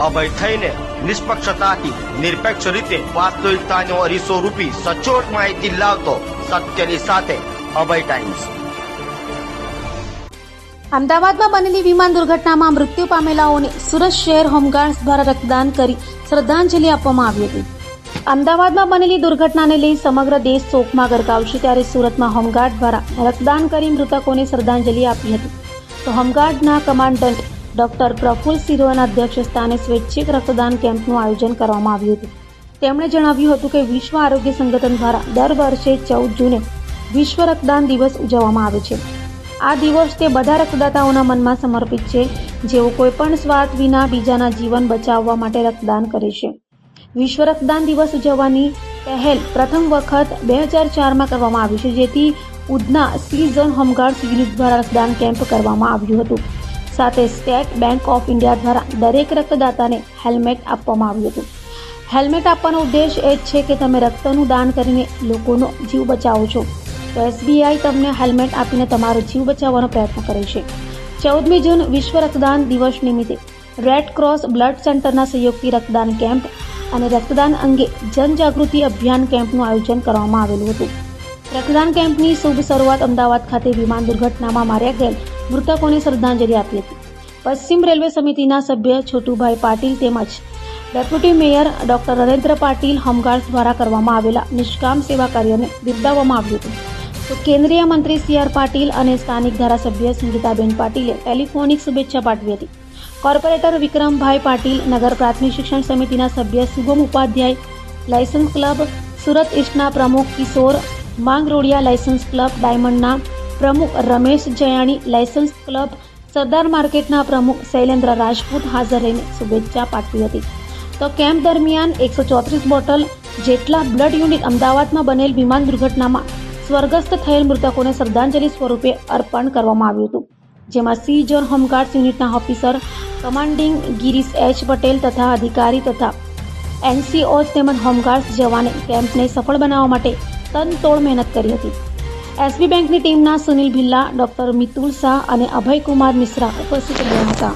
અભય થઈને નિષ્પક્ષતાથી નિરપેક્ષ રીતે વાસ્તવિકતાનો અરીસો રૂપી સચોટ માહિતી લાવતો સત્યની સાથે અભય ટાઈમ્સ। અમદાવાદમાં બનેલી વિમાન દુર્ઘટનામાં મૃત્યુ પામેલાઓને સુરત શહેર હોમગાર્ડ્સ દ્વારા રક્તદાન કરી શ્રદ્ધાંજલિ આપવામાં આવી હતી। અમદાવાદમાં બનેલી દુર્ઘટનાને લઈ સમગ્ર દેશ શોકમાં ગરકાવ છે, ત્યારે સુરતમાં હોમગાર્ડ દ્વારા રક્તદાન કરી મૃતકોને શ્રદ્ધાંજલિ આપી હતી। તો હોમગાર્ડના કમાન્ડન્ટ ડોક્ટર પ્રફુલ્લ સિરોયાના અધ્યક્ષ સ્થાને સ્વૈચ્છિક રક્તદાન કેમ્પનું આયોજન કરવામાં આવ્યું હતું। તેમણે જણાવ્યું હતું કે વિશ્વ આરોગ્ય સંગઠન દ્વારા દર વર્ષે 14 જૂને વિશ્વ રક્તદાન દિવસ ઉજવવામાં આવે છે। આ દિવસ તે બધા રક્તદાતાઓના મનમાં સમર્પિત છે, જેઓ કોઈપણ સ્વાર્થ વિના બીજાના જીવન બચાવવા માટે રક્તદાન કરે છે। વિશ્વ રક્તદાન દિવસ ઉજવવાની પહેલ પ્રથમ વખત 2004માં કરવામાં આવી છે, જેથી Udhna C zone home guards unit દ્વારા રક્તદાન કેમ્પ કરવામાં આવ્યું હતું। સાથે સ્ટેટ બેંક ઓફ ઇન્ડિયા દ્વારા દરેક રક્તદાતાને હેલ્મેટ આપવામાં આવ્યું હતું। હેલ્મેટ આપવાનો ઉદ્દેશ એ જ છે કે તમે રક્તનું દાન કરીને લોકોનો જીવ બચાવો છો, તો એસબીઆઈ તમને હેલ્મેટ આપીને તમારો જીવ બચાવવાનો પ્રયત્ન કરે છે। 14મી જૂન વિશ્વ રક્તદાન દિવસ નિમિત્તે રેડ ક્રોસ બ્લડ સેન્ટરના સહયોગથી રક્તદાન કેમ્પ અને રક્તદાન અંગે જનજાગૃતિ અભિયાન કેમ્પનું આયોજન કરવામાં આવેલું હતું। રક્તદાન કેમ્પની શુભ શરૂઆત અમદાવાદ ખાતે વિમાન દુર્ઘટનામાં માર્યા ગયેલ મૃતકોને શ્રદ્ધાંજલિ આપી હતી। પશ્ચિમ રેલવે સમિતિના સભ્ય છોટુભાઈ પાટીલ તેમજ deputy mayor doctor Narendra Patil home guards દ્વારા કરવામાં આવેલા નિષ્કામ સેવા કાર્યને બિરદાવવામાં આવ્યું હતું। તો કેન્દ્રીય મંત્રી સી.આર. પાટીલ અને સ્થાનિક ધારાસભ્ય સંગીતાબેન પાટીલે ટેલિફોનિક શુભેચ્છા પાઠવી હતી। કોર્પોરેટર વિક્રમભાઈ પાટીલ, નગર પ્રાથમિક શિક્ષણ સમિતિના સભ્ય શુભમ ઉપાધ્યાય, લાયસન્સ ક્લબ સુરત ઈસ્ટના પ્રમુખ કિશોર માંગરોળિયા, લાયસન્સ ક્લબ ડાયમંડના પ્રમુખ રમેશ જયાણી, લાયસન્સ ક્લબ સરદાર માર્કેટના પ્રમુખ શૈલેન્દ્ર રાજપૂત હાજર રહીને શુભેચ્છા પાઠવી હતી। તો કેમ્પ દરમિયાન 134 બોટલ જેટલા બ્લડ યુનિટ અમદાવાદમાં બનેલ વિમાન દુર્ઘટનામાં સ્વર્ગસ્થ થયેલ મૃતકોને શ્રદ્ધાંજલિ સ્વરૂપે અર્પણ કરવામાં આવ્યું હતું, જેમાં સી ઝોન હોમગાર્ડ્સ યુનિટના officer commanding Girish H Patel તથા અધિકારી તથા એનસીઓઝ તેમજ હોમગાર્ડ્સ જવાને કેમ્પને સફળ બનાવવા માટે તનતોડ મહેનત કરી હતી। એસબી બેંકની ટીમના સુનિલ ભિલ્લા, ડોક્ટર મિતુલ શાહ અને અભયકુમાર મિશ્રા ઉપસ્થિત રહ્યા હતા।